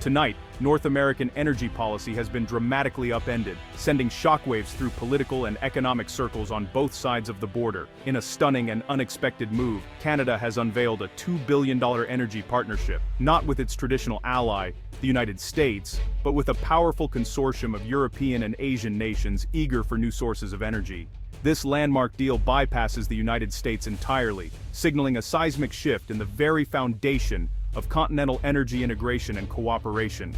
Tonight, North American energy policy has been dramatically upended, sending shockwaves through political and economic circles on both sides of the border. In a stunning and unexpected move, Canada has unveiled a $2 billion energy partnership, not with its traditional ally, the United States, but with a powerful consortium of European and Asian nations eager for new sources of energy. This landmark deal bypasses the United States entirely, signaling a seismic shift in the very foundation of continental energy integration and cooperation.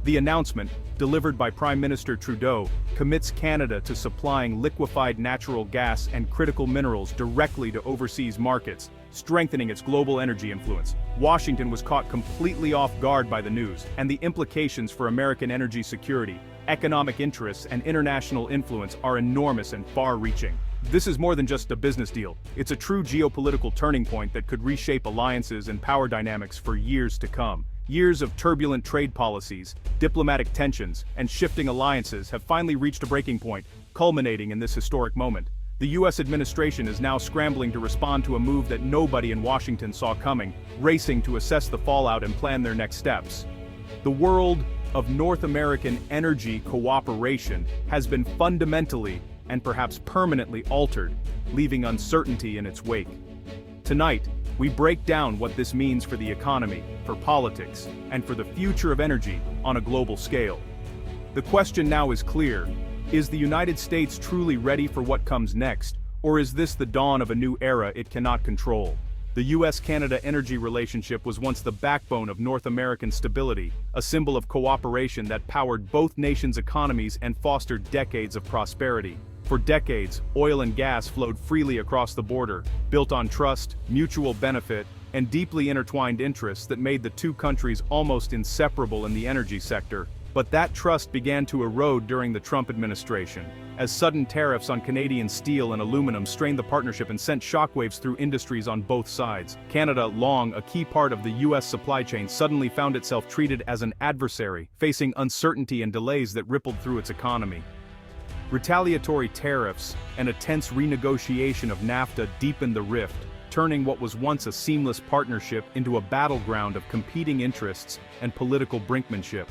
The announcement, delivered by Prime Minister Trudeau, commits Canada to supplying liquefied natural gas and critical minerals directly to overseas markets, strengthening its global energy influence. Washington was caught completely off guard by the news, and the implications for American energy security, economic interests, and international influence are enormous and far-reaching. This is more than just a business deal. It's a true geopolitical turning point that could reshape alliances and power dynamics for years to come. Years of turbulent trade policies, diplomatic tensions, and shifting alliances have finally reached a breaking point, culminating in this historic moment. The U.S. administration is now scrambling to respond to a move that nobody in Washington saw coming, racing to assess the fallout and plan their next steps. The world of North American energy cooperation has been fundamentally and perhaps permanently altered, leaving uncertainty in its wake. Tonight, we break down what this means for the economy, for politics, and for the future of energy on a global scale. The question now is clear: is the United States truly ready for what comes next, or is this the dawn of a new era it cannot control? The U.S.-Canada energy relationship was once the backbone of North American stability, a symbol of cooperation that powered both nations' economies and fostered decades of prosperity. For decades, oil and gas flowed freely across the border, built on trust, mutual benefit, and deeply intertwined interests that made the two countries almost inseparable in the energy sector. But that trust began to erode during the Trump administration, as sudden tariffs on Canadian steel and aluminum strained the partnership and sent shockwaves through industries on both sides. Canada, long a key part of the U.S. supply chain, suddenly found itself treated as an adversary, facing uncertainty and delays that rippled through its economy. Retaliatory tariffs and a tense renegotiation of NAFTA deepened the rift, turning what was once a seamless partnership into a battleground of competing interests and political brinkmanship.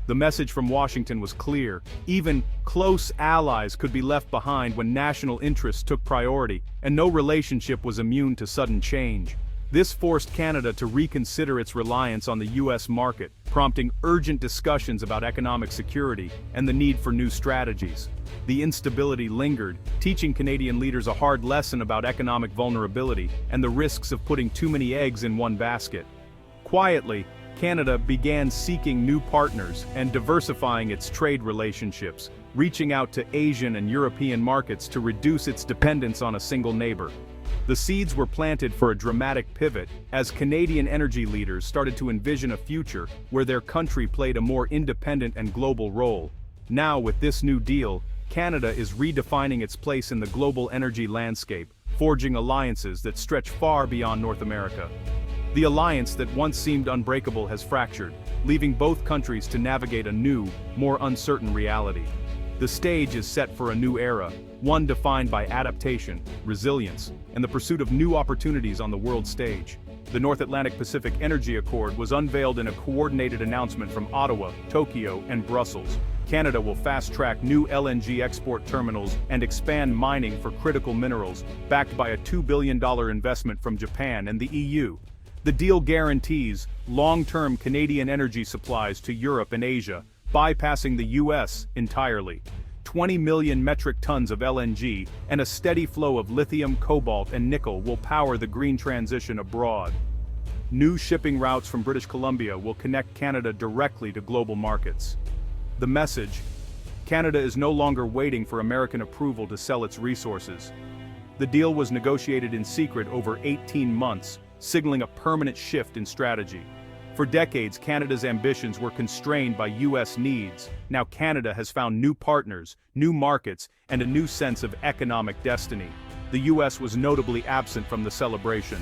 The message from Washington was clear: even close allies could be left behind when national interests took priority, and no relationship was immune to sudden change. This forced Canada to reconsider its reliance on the U.S. market, prompting urgent discussions about economic security and the need for new strategies. The instability lingered, teaching Canadian leaders a hard lesson about economic vulnerability and the risks of putting too many eggs in one basket. Quietly, Canada began seeking new partners and diversifying its trade relationships, reaching out to Asian and European markets to reduce its dependence on a single neighbor. The seeds were planted for a dramatic pivot as Canadian energy leaders started to envision a future where their country played a more independent and global role. Now, with this new deal, Canada is redefining its place in the global energy landscape, forging alliances that stretch far beyond North America. The alliance that once seemed unbreakable has fractured, leaving both countries to navigate a new, more uncertain reality. The stage is set for a new era, one defined by adaptation, resilience, and the pursuit of new opportunities on the world stage. The North Atlantic Pacific Energy Accord was unveiled in a coordinated announcement from Ottawa, Tokyo, and Brussels. Canada will fast-track new LNG export terminals and expand mining for critical minerals, backed by a $2 billion investment from Japan and the EU. The deal guarantees long-term Canadian energy supplies to Europe and Asia, bypassing the U.S. entirely. 20 million metric tons of LNG and a steady flow of lithium, cobalt, and nickel will power the green transition abroad. New shipping routes from British Columbia will connect Canada directly to global markets. The message: Canada is no longer waiting for American approval to sell its resources. The deal was negotiated in secret over 18 months, signaling a permanent shift in strategy. For decades, Canada's ambitions were constrained by U.S. needs. Now Canada has found new partners, new markets, and a new sense of economic destiny. The U.S. was notably absent from the celebration.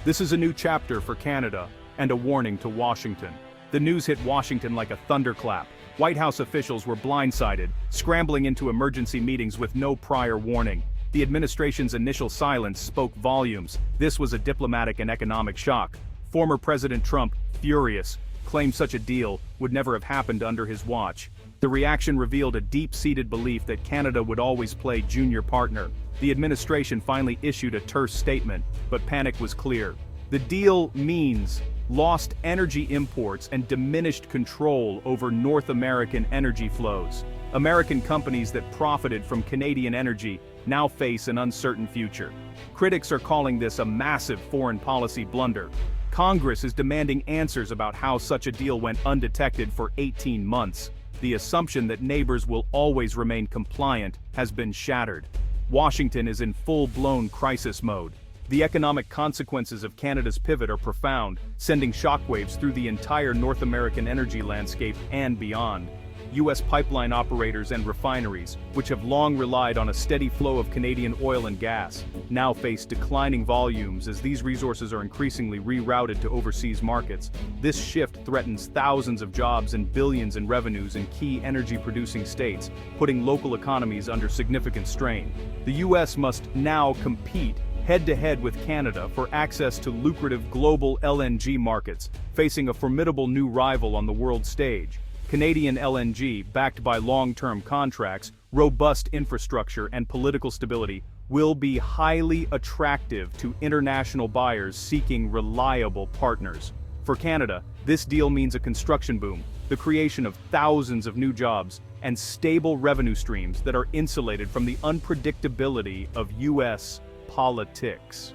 This is a new chapter for Canada, and a warning to Washington. The news hit Washington like a thunderclap. White House officials were blindsided, scrambling into emergency meetings with no prior warning. The administration's initial silence spoke volumes. This was a diplomatic and economic shock. Former President Trump, furious, claimed such a deal would never have happened under his watch. The reaction revealed a deep-seated belief that Canada would always play junior partner. The administration finally issued a terse statement, but panic was clear. The deal means lost energy imports and diminished control over North American energy flows. American companies that profited from Canadian energy now face an uncertain future. Critics are calling this a massive foreign policy blunder. Congress is demanding answers about how such a deal went undetected for 18 months. The assumption that neighbors will always remain compliant has been shattered. Washington is in full-blown crisis mode. The economic consequences of Canada's pivot are profound, sending shockwaves through the entire North American energy landscape and beyond. U.S. pipeline operators and refineries, which have long relied on a steady flow of Canadian oil and gas, now face declining volumes as these resources are increasingly rerouted to overseas markets. This shift threatens thousands of jobs and billions in revenues in key energy-producing states, putting local economies under significant strain. The U.S. must now compete head-to-head with Canada for access to lucrative global LNG markets, facing a formidable new rival on the world stage. Canadian LNG, backed by long-term contracts, robust infrastructure, and political stability, will be highly attractive to international buyers seeking reliable partners. For Canada, this deal means a construction boom, the creation of thousands of new jobs, and stable revenue streams that are insulated from the unpredictability of U.S. politics.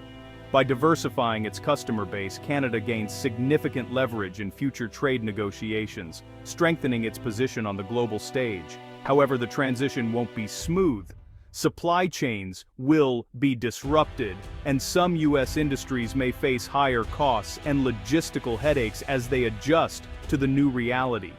By diversifying its customer base, Canada gains significant leverage in future trade negotiations, strengthening its position on the global stage. However, the transition won't be smooth. Supply chains will be disrupted, and some U.S. industries may face higher costs and logistical headaches as they adjust to the new reality.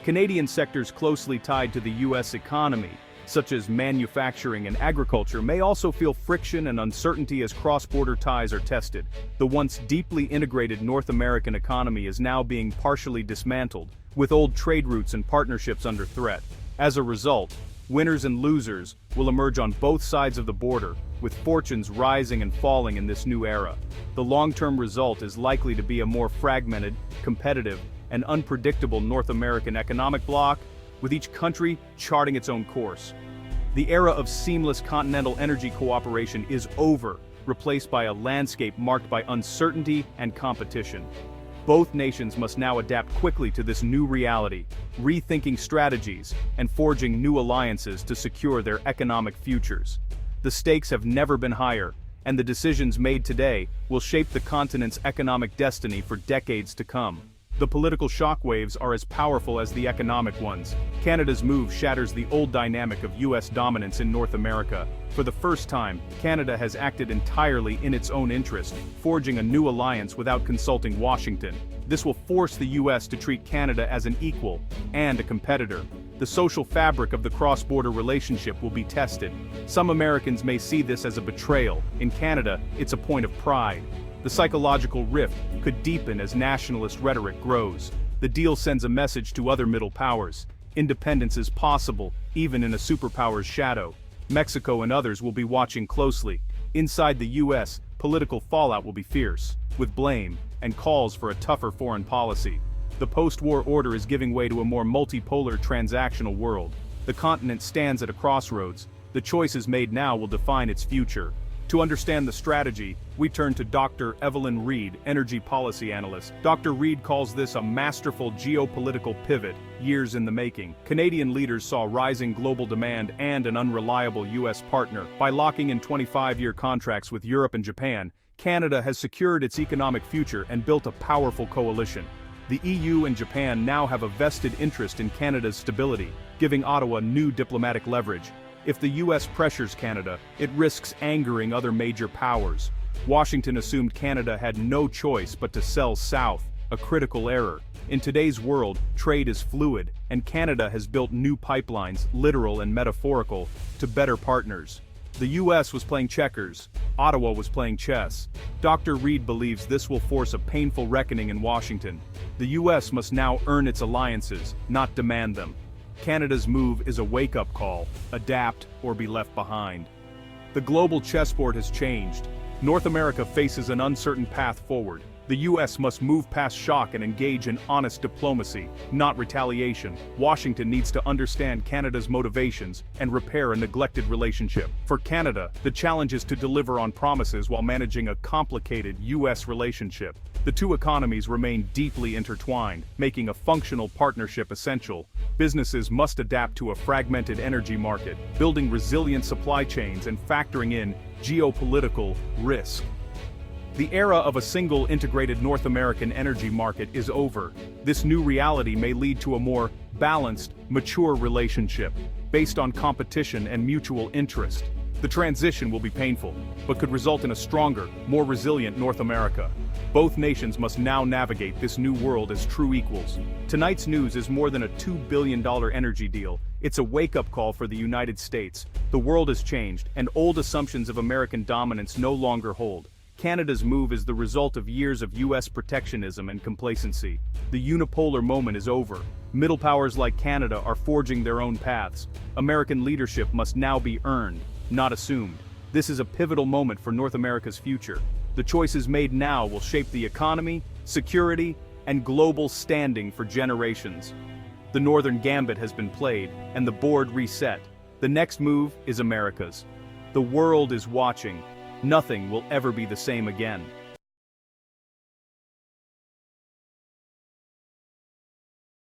Canadian sectors closely tied to the U.S. economy, such as manufacturing and agriculture, may also feel friction and uncertainty as cross-border ties are tested. The once deeply integrated North American economy is now being partially dismantled, with old trade routes and partnerships under threat. As a result, winners and losers will emerge on both sides of the border, with fortunes rising and falling in this new era. The long-term result is likely to be a more fragmented, competitive, and unpredictable North American economic bloc, with each country charting its own course. The era of seamless continental energy cooperation is over, replaced by a landscape marked by uncertainty and competition. Both nations must now adapt quickly to this new reality, rethinking strategies and forging new alliances to secure their economic futures. The stakes have never been higher, and the decisions made today will shape the continent's economic destiny for decades to come. The political shockwaves are as powerful as the economic ones. Canada's move shatters the old dynamic of U.S. dominance in North America. For the first time, Canada has acted entirely in its own interest, forging a new alliance without consulting Washington. This will force the U.S. to treat Canada as an equal and a competitor. The social fabric of the cross-border relationship will be tested. Some Americans may see this as a betrayal. In Canada, it's a point of pride. The psychological rift could deepen as nationalist rhetoric grows. The deal sends a message to other middle powers. Independence is possible, even in a superpower's shadow. Mexico and others will be watching closely. Inside the U.S., political fallout will be fierce, with blame and calls for a tougher foreign policy. The post-war order is giving way to a more multipolar transactional world. The continent stands at a crossroads. The choices made now will define its future. To understand the strategy, we turn to Dr. Evelyn Reed, energy policy analyst. Dr. Reed calls this a masterful geopolitical pivot, years in the making. Canadian leaders saw rising global demand and an unreliable U.S. partner. By locking in 25-year contracts with Europe and Japan, Canada has secured its economic future and built a powerful coalition. The EU and Japan now have a vested interest in Canada's stability, giving Ottawa new diplomatic leverage. If the U.S. pressures Canada, it risks angering other major powers. Washington assumed Canada had no choice but to sell south, a critical error. In today's world, trade is fluid, and Canada has built new pipelines, literal and metaphorical, to better partners. The U.S. was playing checkers, Ottawa was playing chess. Dr. Reed believes this will force a painful reckoning in Washington. The U.S. must now earn its alliances, not demand them. Canada's move is a wake-up call: adapt or be left behind. The global chessboard has changed. North America faces an uncertain path forward. The US must move past shock and engage in honest diplomacy, not retaliation. Washington needs to understand Canada's motivations and repair a neglected relationship. For Canada, the challenge is to deliver on promises while managing a complicated US relationship. The two economies remain deeply intertwined, making a functional partnership essential. Businesses must adapt to a fragmented energy market, building resilient supply chains and factoring in geopolitical risk. The era of a single integrated North American energy market is over. This new reality may lead to a more balanced, mature relationship, based on competition and mutual interest. The transition will be painful, but could result in a stronger, more resilient North America. Both nations must now navigate this new world as true equals. Tonight's news is more than a $2 billion energy deal. It's a wake-up call for the United States. The world has changed, and old assumptions of American dominance no longer hold. Canada's move is the result of years of US protectionism and complacency. The unipolar moment is over. Middle powers like Canada are forging their own paths. American leadership must now be earned, not assumed. This is a pivotal moment for North America's future. The choices made now will shape the economy, security, and global standing for generations. The Northern Gambit has been played, and the board reset. The next move is America's. The world is watching. Nothing will ever be the same again.